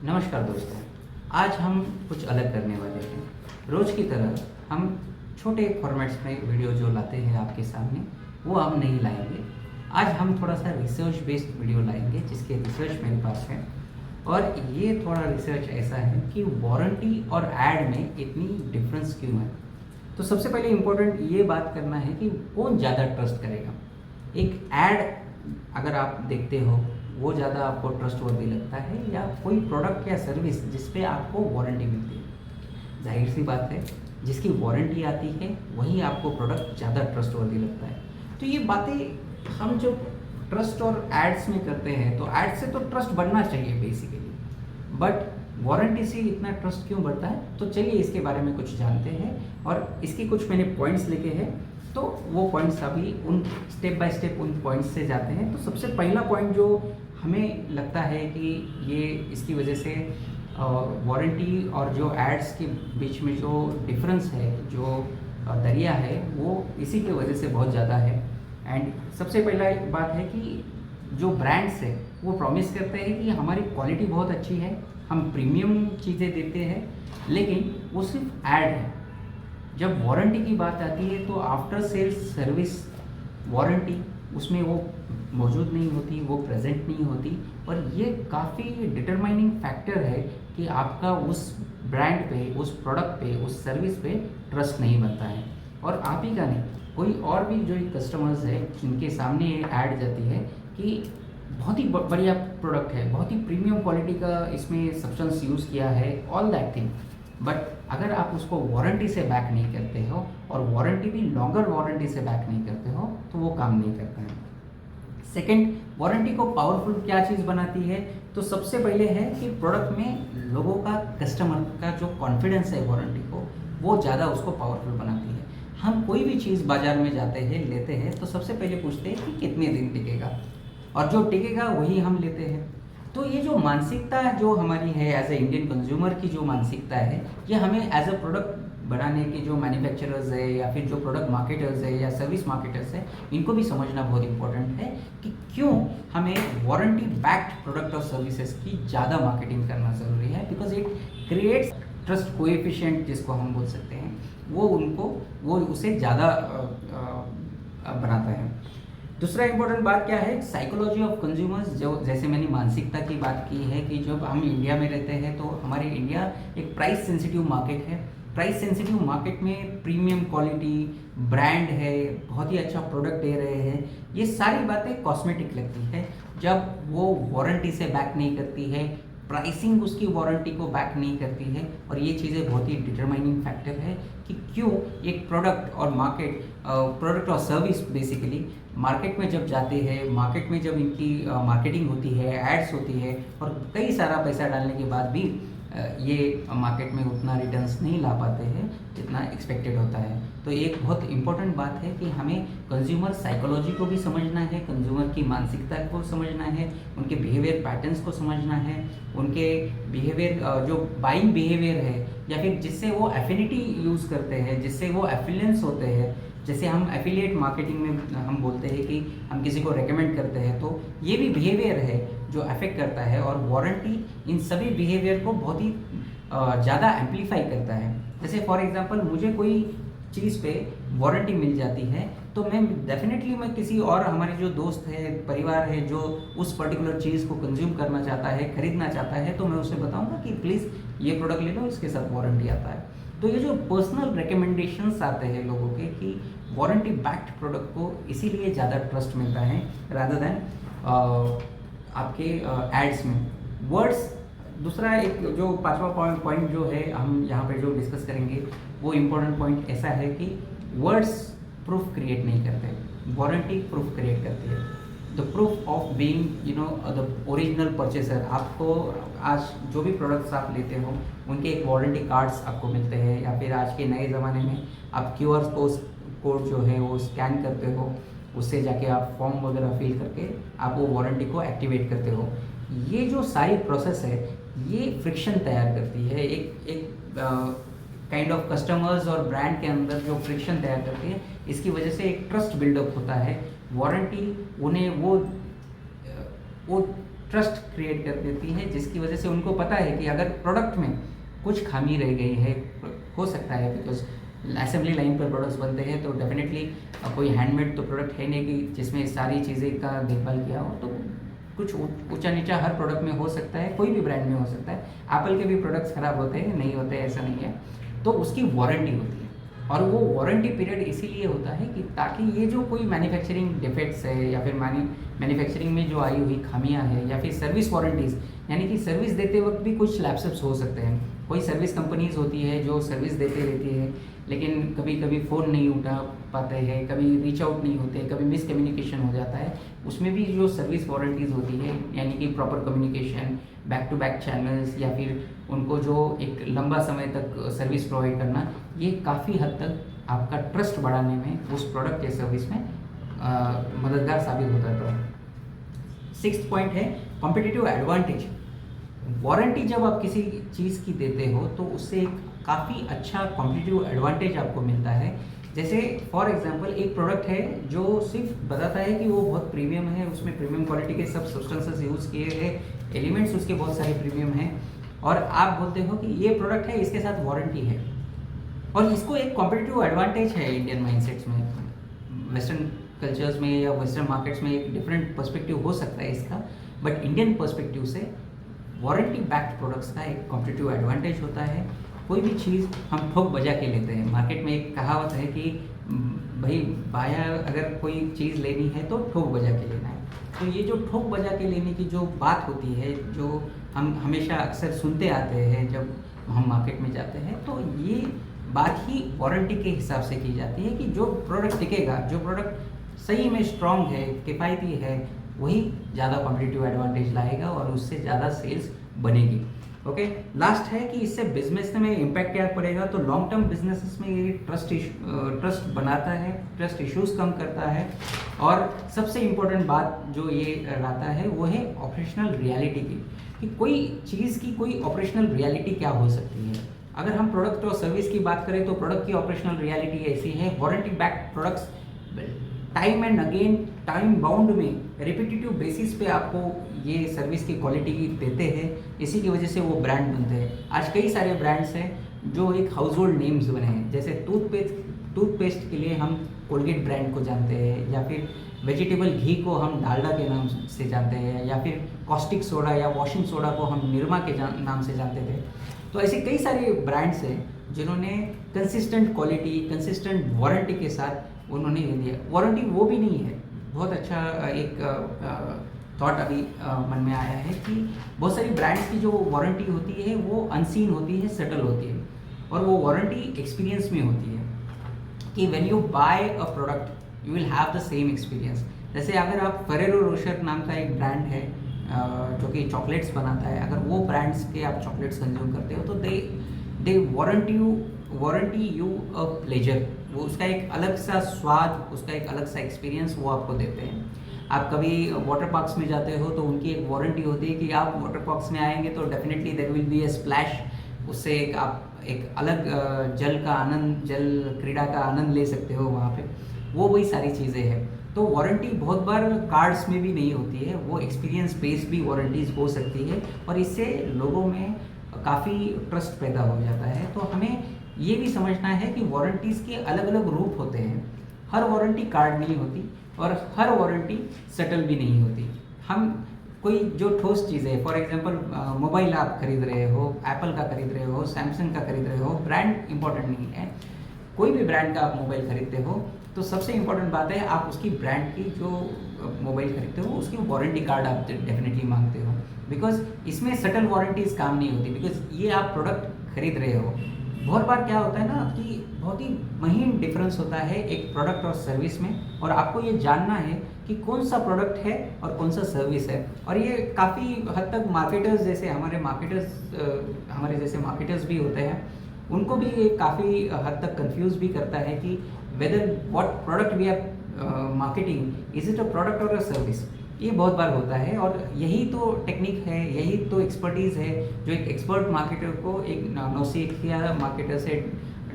नमस्कार दोस्तों। आज हम कुछ अलग करने वाले हैं। रोज़ की तरह हम छोटे फॉर्मेट्स में वीडियो जो लाते हैं आपके सामने, वो हम नहीं लाएंगे। आज हम थोड़ा सा रिसर्च बेस्ड वीडियो लाएंगे, जिसके रिसर्च मेरे पास है। और ये थोड़ा रिसर्च ऐसा है कि वारंटी और ऐड में इतनी डिफरेंस क्यों है। तो सबसे पहले इम्पोर्टेंट ये बात करना है कि कौन ज़्यादा ट्रस्ट करेगा। एक ऐड अगर आप देखते हो, वो ज़्यादा आपको ट्रस्टवर्दी लगता है, या कोई प्रोडक्ट या सर्विस जिस पे आपको वारंटी मिलती है। जाहिर सी बात है, जिसकी वारंटी आती है वही आपको प्रोडक्ट ज़्यादा ट्रस्टवर्दी लगता है। तो ये बातें हम जो ट्रस्ट और एड्स में करते हैं, तो एड्स से तो ट्रस्ट बढ़ना चाहिए बेसिकली, बट वारंटी से इतना ट्रस्ट क्यों बढ़ता है। तो चलिए इसके बारे में कुछ जानते हैं, और इसके कुछ मैंने पॉइंट्स लिखे हैं, तो वो पॉइंट्स अभी उन स्टेप बाय स्टेप उन पॉइंट्स से जाते हैं। तो सबसे पहला पॉइंट जो हमें लगता है कि ये इसकी वजह से वारंटी और जो एड्स के बीच में जो डिफरेंस है, जो दरिया है, वो इसी की वजह से बहुत ज़्यादा है। एंड सबसे पहला एक बात है कि जो ब्रांड्स है वो प्रॉमिस करते हैं कि हमारी क्वालिटी बहुत अच्छी है, हम प्रीमियम चीज़ें देते हैं, लेकिन वो सिर्फ ऐड है। जब वारंटी की बात आती है तो आफ्टर सेल्स सर्विस वारंटी उसमें वो मौजूद नहीं होती, वो प्रेजेंट नहीं होती। और ये काफ़ी डिटरमाइनिंग फैक्टर है कि आपका उस ब्रांड पे, उस प्रोडक्ट पे, उस सर्विस पे ट्रस्ट नहीं बनता है। और आप ही का नहीं, कोई और भी जो कस्टमर्स है जिनके सामने ये ऐड जाती है कि बहुत ही बढ़िया प्रोडक्ट है, बहुत ही प्रीमियम क्वालिटी का इसमें सब्सटेंस यूज़ किया है, ऑल दैट थिंग, बट अगर आप उसको वारंटी से बैक नहीं करते हो, और वारंटी भी लॉन्गर वारंटी से बैक नहीं करते हो, तो वो काम नहीं करता है। सेकंड, वारंटी को पावरफुल क्या चीज़ बनाती है। तो सबसे पहले है कि प्रोडक्ट में लोगों का, कस्टमर का जो कॉन्फिडेंस है वारंटी को, वो ज़्यादा उसको पावरफुल बनाती है। हम कोई भी चीज़ बाज़ार में जाते हैं, लेते हैं, तो सबसे पहले पूछते हैं कि कितने दिन टिकेगा, और जो टिकेगा वही हम लेते हैं। तो ये जो मानसिकता जो हमारी है एज ए इंडियन कंज्यूमर की, जो मानसिकता है, ये हमें एज अ प्रोडक्ट बनाने के जो मैन्युफैक्चरर्स है, या फिर जो प्रोडक्ट मार्केटर्स है, या सर्विस मार्केटर्स है, इनको भी समझना बहुत इंपॉर्टेंट है कि क्यों हमें वारंटी बैक्ड प्रोडक्ट और सर्विसेज की ज़्यादा मार्केटिंग करना ज़रूरी है। Because it creates trust coefficient, जिसको हम बोल सकते हैं, वो उसे ज़्यादा बनाता है। दूसरा इंपॉर्टेंट बात क्या है, साइकोलॉजी ऑफ कंज्यूमर्स। जो जैसे मैंने मानसिकता की बात की है कि जब हम इंडिया में रहते हैं, तो हमारे इंडिया एक प्राइस सेंसिटिव मार्केट है। प्राइस सेंसिटिव मार्केट में प्रीमियम क्वालिटी, ब्रांड है, बहुत ही अच्छा प्रोडक्ट दे रहे हैं, ये सारी बातें कॉस्मेटिक लगती है जब वो वारंटी से बैक नहीं करती है, प्राइसिंग उसकी वारंटी को बैक नहीं करती है। और ये चीज़ें बहुत ही डिटरमाइनिंग फैक्टर है कि क्यों एक प्रोडक्ट और मार्केट, प्रोडक्ट और सर्विस बेसिकली मार्केट में जब जाते हैं, मार्केट में जब इनकी मार्केटिंग होती है, एड्स होती है, और कई सारा पैसा डालने के बाद भी ये मार्केट में उतना रिटर्न्स नहीं ला पाते हैं जितना एक्सपेक्टेड होता है। तो एक बहुत इंपॉर्टेंट बात है कि हमें कंज्यूमर साइकोलॉजी को भी समझना है, कंज्यूमर की मानसिकता को समझना है, उनके बिहेवियर पैटर्न्स को समझना है, उनके बिहेवियर, जो बाइंग बिहेवियर है, या फिर जिससे वो एफिनिटी यूज़ करते हैं, जिससे वो एफिलियंस होते हैं। जैसे हम एफिलिएट मार्केटिंग में हम बोलते हैं कि हम किसी को रेकमेंड करते हैं, तो ये भी बिहेवियर है जो अफेक्ट करता है। और वारंटी इन सभी बिहेवियर को बहुत ही ज़्यादा एम्पलीफाई करता है। जैसे फॉर एग्जांपल, मुझे कोई चीज़ पे वारंटी मिल जाती है, तो मैं किसी और, हमारे जो दोस्त है, परिवार है, जो उस पर्टिकुलर चीज़ को कंज्यूम करना चाहता है, खरीदना चाहता है, तो मैं उसे बताऊंगा कि प्लीज़ ये प्रोडक्ट ले लो, इसके साथ वारंटी आता है। तो ये जो पर्सनल रिकमेंडेशंस आते हैं लोगों के कि वारंटी बैक्ड प्रोडक्ट को इसीलिए ज़्यादा ट्रस्ट मिलता है रादर देन आपके एड्स में वर्ड्स। दूसरा एक जो पांचवा पॉइंट जो है हम यहाँ पे जो डिस्कस करेंगे, वो इम्पोर्टेंट पॉइंट ऐसा है कि वर्ड्स प्रूफ क्रिएट नहीं करते, वारंटी प्रूफ क्रिएट करती है। The proof of being the original purchaser. आपको आज जो भी प्रोडक्ट्स आप लेते हो, उनके एक वारंटी कार्ड्स आपको मिलते हैं, या फिर आज के नए ज़माने में आप QR कोड जो है वो स्कैन करते हो, उससे जाके आप फॉर्म वगैरह फिल करके आप वो वारंटी को एक्टिवेट करते हो। ये जो सारी प्रोसेस है, ये फ्रिक्शन तैयार करती है, एक काइंड ऑफ कस्टमर्स और ब्रांड के अंदर जो फ्रिक्शन तैयार करती है। इसकी वजह से एक ट्रस्ट बिल्डअप होता है। वारंटी उन्हें वो ट्रस्ट क्रिएट कर देती है, जिसकी वजह से उनको पता है कि अगर प्रोडक्ट में कुछ खामी रह गई है, हो सकता है बिकॉज असेंबली लाइन पर प्रोडक्ट्स बनते हैं तो डेफिनेटली कोई हैंडमेड तो प्रोडक्ट है नहीं कि जिसमें सारी चीज़ें का देखभाल किया हो, तो कुछ ऊंचा नीचा हर प्रोडक्ट में हो सकता है, कोई भी ब्रांड में हो सकता है। एप्पल के भी प्रोडक्ट्स ख़राब होते हैं, नहीं होते ऐसा नहीं है, तो उसकी वारंटी होती है। और वो वारंटी पीरियड इसीलिए होता है कि ताकि ये जो कोई मैन्युफैक्चरिंग डिफेक्ट्स है या फिर मैन्युफैक्चरिंग में जो आई हुई खामियां हैं या फिर सर्विस वारंटीज़, यानी कि सर्विस देते वक्त भी कुछ लैप्सेस हो सकते हैं। कोई सर्विस कंपनीज होती है जो सर्विस देते रहती है लेकिन कभी कभी फ़ोन नहीं उठा पाते हैं, कभी रीच आउट नहीं होते, कभी मिसकम्युनिकेशन हो जाता है, उसमें भी जो सर्विस वारंटीज़ होती है यानी कि proper communication, back to back channels या फिर उनको जो एक लंबा समय तक सर्विस प्रोवाइड करना, ये काफ़ी हद तक आपका ट्रस्ट बढ़ाने में उस प्रोडक्ट या सर्विस में मददगार साबित होता है। तो 6th पॉइंट है कॉम्पिटिटिव एडवांटेज। वारंटी जब आप किसी चीज़ की देते हो तो उससे एक काफ़ी अच्छा कॉम्पिटिटिव एडवांटेज आपको मिलता है। जैसे फॉर एग्जांपल एक प्रोडक्ट है जो सिर्फ बताता है कि वो बहुत प्रीमियम है, उसमें प्रीमियम क्वालिटी के सब सब्सटेंसेस यूज़ किए हैं, एलिमेंट्स उसके बहुत सारे प्रीमियम हैं, और आप बोलते हो कि ये प्रोडक्ट है, इसके साथ वारंटी है, और इसको एक कॉम्पिटिटिव एडवांटेज है इंडियन माइंडसेट्स में। वेस्टर्न कल्चर्स में या वेस्टर्न मार्केट्स में एक डिफरेंट पर्सपेक्टिव हो सकता है इसका, बट इंडियन पर्सपेक्टिव से वारंटी बैक्ड प्रोडक्ट्स का एक कॉम्पिटिटिव एडवांटेज होता है। कोई भी चीज़ हम ठोक बजा के लेते हैं। मार्केट में एक कहावत है कि भाई बाया अगर कोई चीज़ लेनी है तो ठोक बजा के लेना है। तो ये जो ठोक बजा के लेने की जो बात होती है, जो हम हमेशा अक्सर सुनते आते हैं जब हम मार्केट में जाते हैं, तो ये बात ही वारंटी के हिसाब से की जाती है कि जो प्रोडक्ट टिकेगा, जो प्रोडक्ट सही में स्ट्रॉन्ग है, किफ़ायती है, वही ज़्यादा कॉम्पिटिटिव एडवांटेज लाएगा और उससे ज़्यादा सेल्स बनेगी। ओके, लास्ट है कि इससे बिजनेस में इम्पैक्ट क्या पड़ेगा। तो लॉन्ग टर्म बिजनेसेस में ये ट्रस्ट बनाता है, ट्रस्ट इश्यूज कम करता है, और सबसे इम्पोर्टेंट बात जो ये लाता है वो है ऑपरेशनल रियलिटी की, कि कोई चीज़ की कोई ऑपरेशनल रियलिटी क्या हो सकती है। अगर हम प्रोडक्ट और सर्विस की बात करें तो प्रोडक्ट की ऑपरेशनल रियलिटी ऐसी है, warranty backed products time and again time bound में रिपीटेटिव बेसिस पे आपको ये सर्विस की क्वालिटी देते हैं, इसी की वजह से वो ब्रांड बनते हैं। आज कई सारे ब्रांड्स हैं जो एक हाउस होल्ड नेम्स बने हैं, जैसे टूथपेस्ट के लिए हम कोलगेट ब्रांड को जानते हैं, या फिर वेजिटेबल घी को हम डालडा के नाम से जानते हैं, या फिर कॉस्टिक सोडा या वॉशिंग सोडा को हम निरमा के नाम से जानते थे। तो ऐसे कई सारे ब्रांड्स हैं जिन्होंने कंसिस्टेंट क्वालिटी, कंसिस्टेंट वारंटी के साथ उन्होंने ये दिया। वारंटी वो भी नहीं है, बहुत अच्छा एक थॉट अभी मन में आया है कि बहुत सारी ब्रांड्स की जो वारंटी होती है वो अनसीन होती है, सटल होती है, और वो वारंटी एक्सपीरियंस में होती है कि when you buy a product you will have the same experience. जैसे अगर आप फरेरो रोशर नाम का एक ब्रांड है जो कि चॉकलेट्स बनाता है, अगर वो ब्रांड्स के आप चॉकलेट्स कंज्यूम करते हो तो दे वारंटी यू अ प्लेजर, वो उसका एक अलग सा स्वाद, उसका एक अलग सा एक्सपीरियंस वो आपको देते हैं। आप कभी वाटर पार्क्स में जाते हो तो उनकी एक वारंटी होती है कि आप वाटर पार्क्स में आएंगे तो definitely there will be a splash, उससे आप एक अलग जल क्रीड़ा का आनंद ले सकते हो वहाँ पे, वो वही सारी चीज़ें हैं। तो वारंटी बहुत बार कार्ड्स में भी नहीं होती है, वो एक्सपीरियंस बेस्ड भी वारंटीज़ हो सकती है, और इससे लोगों में काफ़ी ट्रस्ट पैदा हो जाता है। तो हमें ये भी समझना है कि वारंटीज़ के अलग अलग रूप होते हैं, हर वारंटी कार्ड नहीं होती और हर वारंटी सेटल भी नहीं होती। हम कोई जो ठोस चीज़ है, फॉर एग्जांपल मोबाइल आप खरीद रहे हो, एप्पल का खरीद रहे हो, सैमसंग का खरीद रहे हो, ब्रांड इंपॉर्टेंट नहीं है, कोई भी ब्रांड का आप मोबाइल खरीदते हो तो सबसे इम्पोर्टेंट बात है आप उसकी ब्रांड की जो मोबाइल खरीदते हो उसकी वारंटी कार्ड आप डेफिनेटली मांगते हो, बिकॉज इसमें सटल वारंटीज काम नहीं होती, बिकॉज ये आप प्रोडक्ट खरीद रहे हो। बहुत बार क्या होता है ना कि बहुत ही महीन डिफरेंस होता है एक प्रोडक्ट और सर्विस में, और आपको ये जानना है कि कौन सा प्रोडक्ट है और कौन सा सर्विस है। और ये काफ़ी हद तक मार्केटर्स जैसे हमारे जैसे मार्केटर्स भी होते हैं, उनको भी ये काफ़ी हद तक कंफ्यूज भी करता है कि whether what product we are marketing, is it a product और अ सर्विस। ये बहुत बार होता है, और यही तो टेक्निक है, यही तो एक्सपर्टीज़ है जो एक एक्सपर्ट मार्केटर को एक नौसिखिया मार्केटर से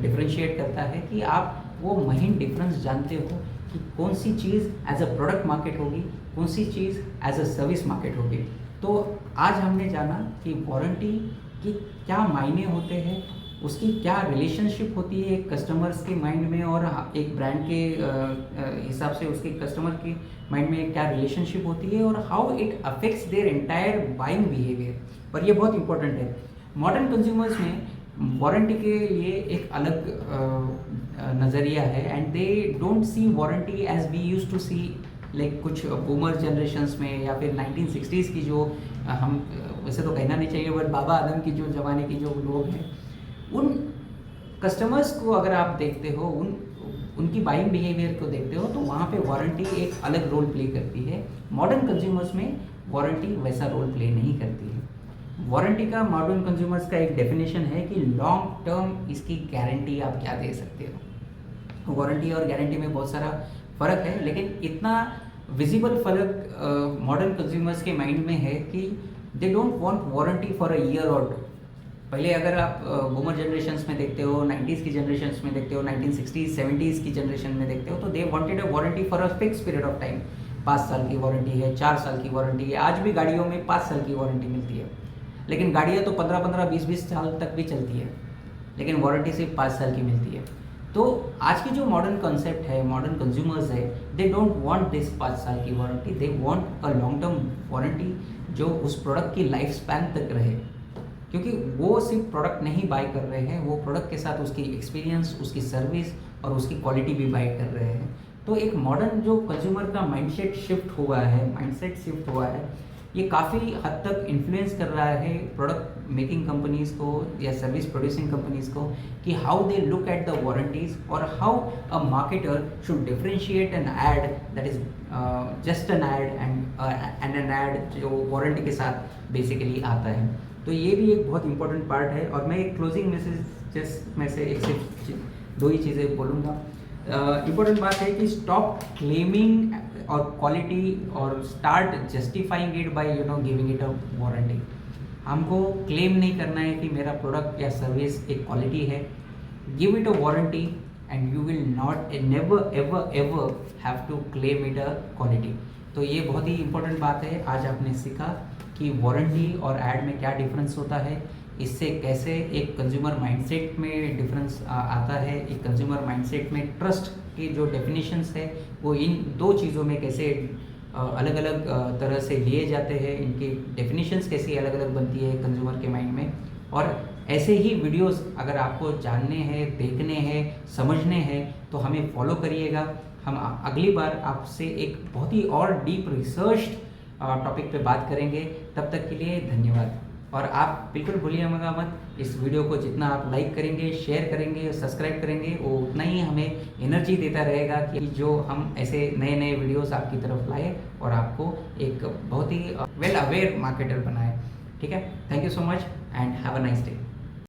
डिफरेंशिएट करता है कि आप वो महीन डिफरेंस जानते हो कि कौन सी चीज़ एज अ प्रोडक्ट मार्केट होगी, कौन सी चीज़ एज अ सर्विस मार्केट होगी। तो आज हमने जाना कि वारंटी की क्या मायने होते हैं, उसकी क्या रिलेशनशिप होती है एक कस्टमर्स के माइंड में और एक ब्रांड के हिसाब से उसके कस्टमर के माइंड में क्या रिलेशनशिप होती है, और how it affects their entire buying behaviour. और ये बहुत इंपॉर्टेंट है। मॉडर्न कंज्यूमर्स में वारंटी के लिए एक अलग नज़रिया है, and they don't see warranty as we use to see like कुछ बूमर जनरेशंस में या फिर 1960s की जो हम वैसे तो कहना नहीं चाहिए बट बाबा आदम की जो ज़माने की जो लोग हैं, उन कस्टमर्स को अगर आप देखते हो, उनकी बाइंग बिहेवियर को देखते हो, तो वहाँ पे वारंटी एक अलग रोल प्ले करती है। मॉडर्न कंज्यूमर्स में वारंटी वैसा रोल प्ले नहीं करती है। वारंटी का मॉडर्न कंज्यूमर्स का एक डेफिनेशन है कि लॉन्ग टर्म इसकी गारंटी आप क्या दे सकते हो। वारंटी और गारंटी में बहुत सारा फ़र्क है, लेकिन इतना विजिबल फ़र्क मॉडर्न कंज्यूमर्स के माइंड में है कि they don't want warranty for a year और 2। पहले अगर आप बूमर जनरेशन्स में देखते हो, 90s की जनरेशन्स में देखते हो, 1960s 70s की जनरेशन में देखते हो, तो they wanted a warranty for a fix period of time. 5 साल की वारंटी है, 4 साल की वारंटी है। आज भी गाड़ियों में 5 साल की वारंटी मिलती है, लेकिन गाड़ियाँ तो 15-15, 20-20 साल तक भी चलती है, लेकिन वारंटी सिर्फ 5 साल की मिलती है। तो आज की जो मॉडर्न कॉन्सेप्ट है, मॉडर्न कंज्यूमर्स है, दे डोंट वांट दिस 5 साल की warranty, they want a long term warranty जो उस प्रोडक्ट की लाइफ स्पैन तक रहे। क्योंकि वो सिर्फ प्रोडक्ट नहीं बाय कर रहे हैं, वो प्रोडक्ट के साथ उसकी एक्सपीरियंस, उसकी सर्विस और उसकी क्वालिटी भी बाय कर रहे हैं। तो एक मॉडर्न जो कंज्यूमर का माइंडसेट शिफ्ट हुआ है, ये काफ़ी हद तक इन्फ्लुएंस कर रहा है प्रोडक्ट मेकिंग कंपनीज़ को या सर्विस प्रोड्यूसिंग कंपनीज़ को, कि how they look at the warranties और how a marketer should differentiate an ad that is just an ad and an ad जो वारंटी के साथ बेसिकली आता है। तो ये भी एक बहुत इंपॉर्टेंट पार्ट है। और मैं एक क्लोजिंग मैसेज में से एक सिर्फ 2 ही चीज़ें बोलूँगा। इम्पोर्टेंट बात है कि स्टॉप क्लेमिंग और क्वालिटी और start justifying it by giving it a warranty. हमको क्लेम नहीं करना है कि मेरा प्रोडक्ट या सर्विस एक क्वालिटी है। Give it a warranty and you will not never ever ever have to claim it a quality. तो ये बहुत ही इंपॉर्टेंट बात है। आज आपने सीखा कि वारंटी और ऐड में क्या डिफरेंस होता है, इससे कैसे एक कंज्यूमर माइंडसेट में डिफरेंस आता है, एक कंज्यूमर माइंडसेट में ट्रस्ट की जो डेफिनेशंस है वो इन 2 चीज़ों में कैसे अलग अलग तरह से लिए जाते हैं, इनकी डेफिनेशंस कैसी अलग अलग बनती है कंज्यूमर के माइंड में। और ऐसे ही वीडियोस अगर आपको जानने हैं, देखने हैं, समझने हैं, तो हमें फॉलो करिएगा। हम अगली बार आपसे एक बहुत ही और डीप रिसर्च टॉपिक पे बात करेंगे। तब तक के लिए धन्यवाद। और आप बिल्कुल भूलिएगा मत, इस वीडियो को जितना आप लाइक करेंगे, शेयर करेंगे, सब्सक्राइब करेंगे, वो उतना ही हमें एनर्जी देता रहेगा कि जो हम ऐसे नए नए वीडियोस आपकी तरफ लाए और आपको एक बहुत ही वेल अवेयर मार्केटर बनाए। ठीक है, thank you so much and have a nice day.